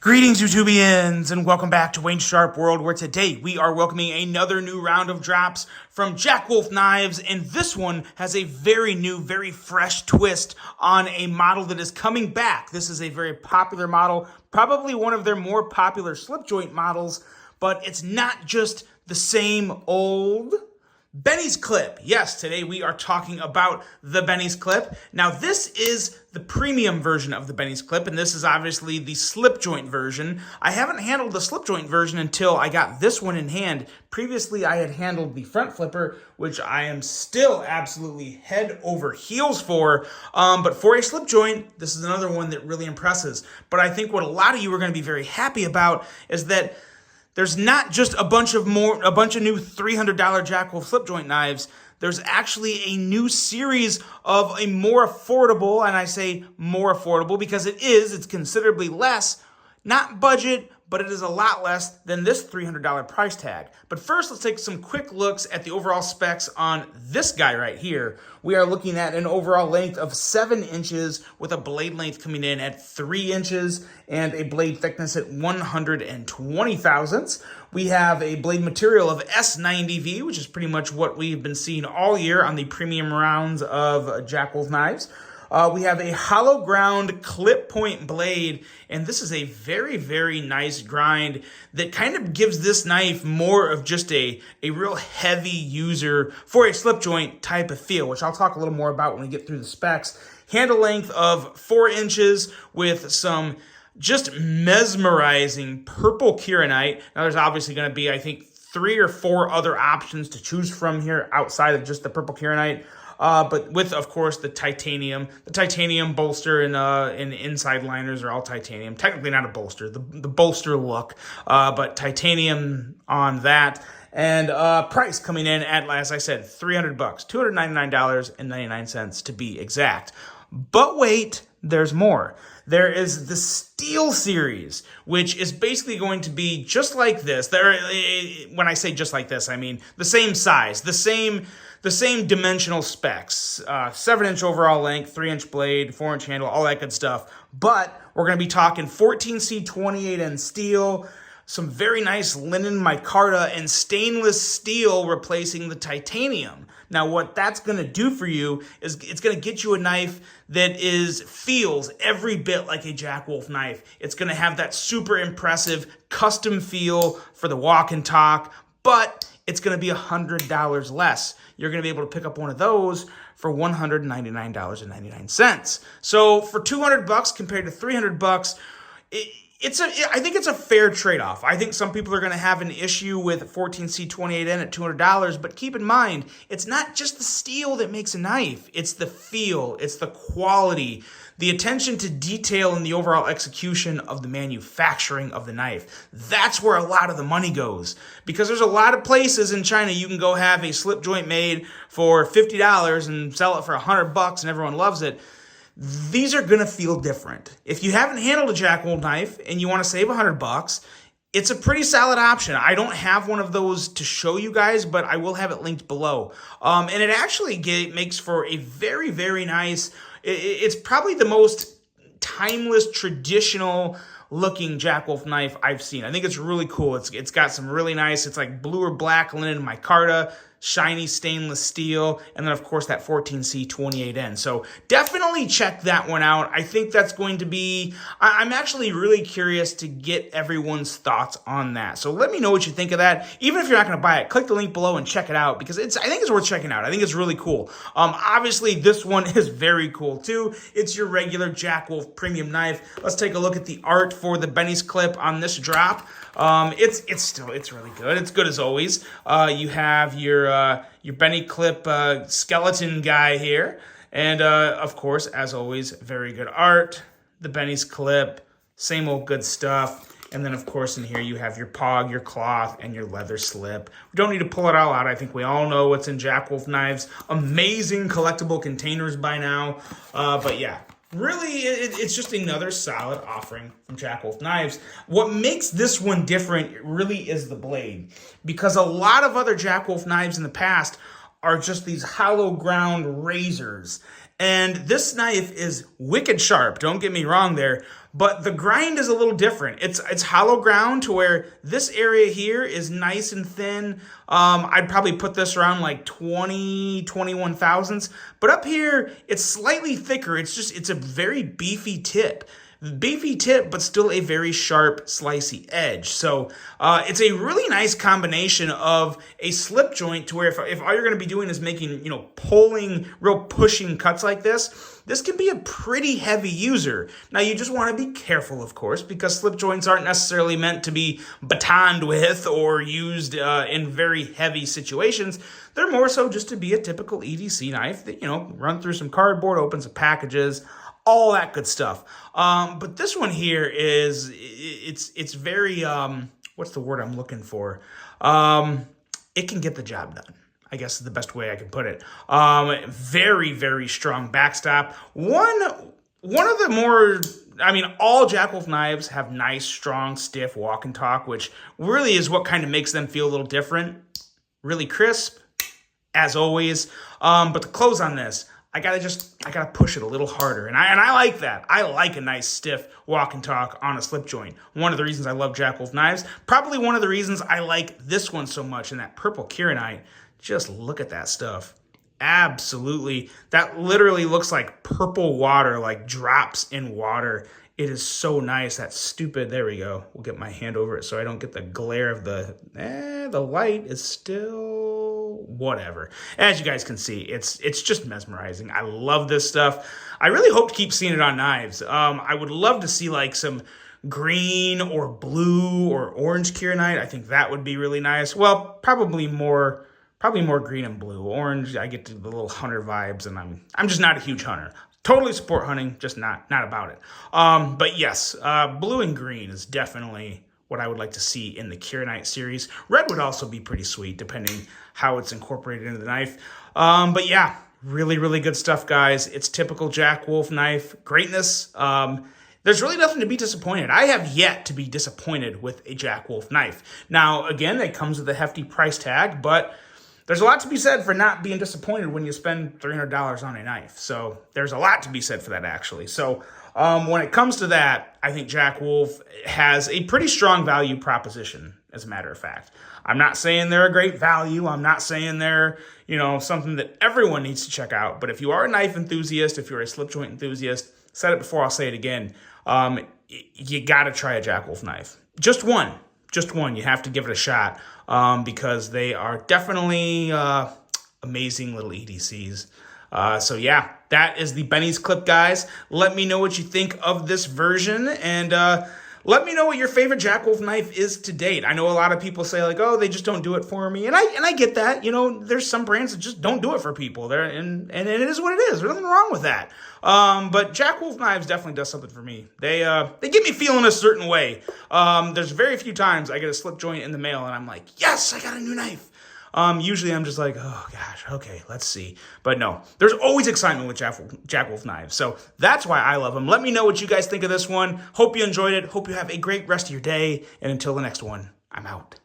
Greetings, YouTubians, and welcome back to Wayne Sharp World, where today we are welcoming another new round of drops from Jack Wolf Knives, and this one has a very new, very fresh twist on a model that is coming back. This is a very popular model, probably one of their more popular slip joint models, but it's not just the same old Benny's Clip. Yes, today we are talking about the Benny's Clip. Now, this is the premium version of the Benny's Clip, and this is obviously the slip joint version. I haven't handled the slip joint version until I got this one in hand. Previously, I had handled the front flipper, which I am still absolutely head over heels for. But for a slip joint, this is another one that really impresses. But I think what a lot of you are going to be very happy about is that there's not just a bunch of new $300 Jack Wolf slip joint knives. There's actually a new series of a more affordable, and I say more affordable because it's considerably less, not budget, but it is a lot less than this $300 price tag. But first, let's take some quick looks at the overall specs on this guy right here. We are looking at an overall length of 7 inches with a blade length coming in at 3 inches and a blade thickness at 120 thousandths. We have a blade material of S90V, which is pretty much what we've been seeing all year on the premium rounds of Jack Wolf knives. We have a hollow ground clip point blade, and this is a very, very nice grind that kind of gives this knife more of just a real heavy user for a slip joint type of feel, which I'll talk a little more about when we get through the specs. Handle length of 4 inches with some just mesmerizing purple kieranite. Now, there's obviously going to be, I think, 3 or 4 other options to choose from here outside of just the purple kieranite. But with, of course, the titanium bolster and inside liners are all titanium. Technically not a bolster, the bolster look, but titanium on that. And price coming in at, as I said, $300, $299.99 to be exact. But wait, there's more. There is the Steel Series, which is basically going to be just like this. When I say just like this, I mean the same size, the same dimensional specs, 7-inch overall length, 3-inch blade, 4-inch handle, all that good stuff. But we're going to be talking 14C 28N steel, some very nice linen micarta, and stainless steel replacing the titanium. Now, what that's going to do for you is it's going to get you a knife that feels every bit like a Jack Wolf knife. It's going to have that super impressive custom feel for the walk and talk, but it's going to be $100 less. You're going to be able to pick up one of those for $199.99. So for $200 compared to $300, I think it's a fair trade-off. I think some people are going to have an issue with 14C 28N at $200, but keep in mind, it's not just the steel that makes a knife. It's the feel, it's the quality, the attention to detail, and the overall execution of the manufacturing of the knife. That's where a lot of the money goes. Because there's a lot of places in China you can go have a slip joint made for $50 and sell it for $100 and everyone loves it. These are going to feel different. If you haven't handled a Jack Wolf knife and you want to save $100, it's a pretty solid option. I don't have one of those to show you guys, but I will have it linked below. And it actually makes for a very, very nice, it's probably the most timeless, traditional looking Jack Wolf knife I've seen. I think it's really cool. It's got some really nice, it's like blue or black linen micarta, shiny stainless steel, and then, of course, that 14C 28N. So definitely check that one out. I think that's going to be, I'm actually really curious to get everyone's thoughts on that. So let me know what you think of that. Even if you're not going to buy it, click the link below and check it out because I think it's worth checking out. I think it's really cool. Obviously, this one is very cool too. It's your regular Jack Wolf premium knife. Let's take a look at the art for the Benny's Clip on this drop. It's really good. It's good as always. You have your Benny Clip skeleton guy here, and of course, as always, very good art. The Benny's Clip, same old good stuff. And then, of course, in here you have your pog, your cloth, and your leather slip. We don't need to pull it all out. I think we all know what's in Jack Wolf knives. Amazing collectible containers by now. But yeah. Really, it's just another solid offering from Jack Wolf Knives. What makes this one different really is the blade, because a lot of other Jack Wolf knives in the past are just these hollow ground razors. And this knife is wicked sharp, don't get me wrong there, but the grind is a little different. It's hollow ground to where this area here is nice and thin. I'd probably put this around like 21 thousandths, but up here it's slightly thicker. It's a very beefy tip. Beefy tip, but still a very sharp, slicey edge. So it's a really nice combination of a slip joint to where if all you're going to be doing is making, pulling, real pushing cuts like this can be a pretty heavy user. Now, you just want to be careful, of course, because slip joints aren't necessarily meant to be batoned with or used in very heavy situations. They're more so just to be a typical EDC knife that, run through some cardboard, open some packages, all that good stuff. But this one here it's very, what's the word I'm looking for? It can get the job done, I guess is the best way I can put it. Very, very strong backstop. One of the more, all Jack Wolf knives have nice, strong, stiff walk and talk, which really is what kind of makes them feel a little different. Really crisp, as always. But the close on this, I gotta push it a little harder. And I like that. I like a nice stiff walk and talk on a slip joint. One of the reasons I love Jack Wolf knives, probably one of the reasons I like this one so much, and that purple Kieranite. Just look at that stuff. Absolutely. That literally looks like purple water, like drops in water. It is so nice. That stupid, there we go. We'll get my hand over it so I don't get the glare of the light is still whatever. As you guys can see, it's just mesmerizing. I love this stuff. I really hope to keep seeing it on knives. I would love to see like some green or blue or orange Kieranite. I think that would be really nice. Well, probably more green and blue. Orange, I get to the little hunter vibes, and I'm just not a huge hunter. Totally support hunting, just not about it. But yes, blue and green is definitely what I would like to see in the Kieranite series. Red would also be pretty sweet, depending how it's incorporated into the knife. But yeah, really, really good stuff, guys. It's typical Jack Wolf knife greatness. There's really nothing to be disappointed. I have yet to be disappointed with a Jack Wolf knife. Now, again, it comes with a hefty price tag, but there's a lot to be said for not being disappointed when you spend $300 on a knife. So there's a lot to be said for that, actually. So when it comes to that, I think Jack Wolf has a pretty strong value proposition, as a matter of fact. I'm not saying they're a great value. I'm not saying they're, something that everyone needs to check out. But if you are a knife enthusiast, if you're a slip joint enthusiast, said it before, I'll say it again, you got to try a Jack Wolf knife. Just one. You have to give it a shot because they are definitely amazing little EDCs. So yeah, that is the Benny's clip, guys. Let me know what you think of this version, and let me know what your favorite Jack Wolf knife is to date. I know a lot of people say like, oh, they just don't do it for me, and I get that. There's some brands that just don't do it for people. And it is what it is. There's nothing wrong with that. But Jack Wolf knives definitely does something for me. They get me feeling a certain way. There's very few times I get a slip joint in the mail and I'm like, yes, I got a new knife. Usually I'm just like, oh gosh, okay, let's see. But no, there's always excitement with Jack Wolf knives. So that's why I love them. Let me know what you guys think of this one. Hope you enjoyed it. Hope you have a great rest of your day. And until the next one, I'm out.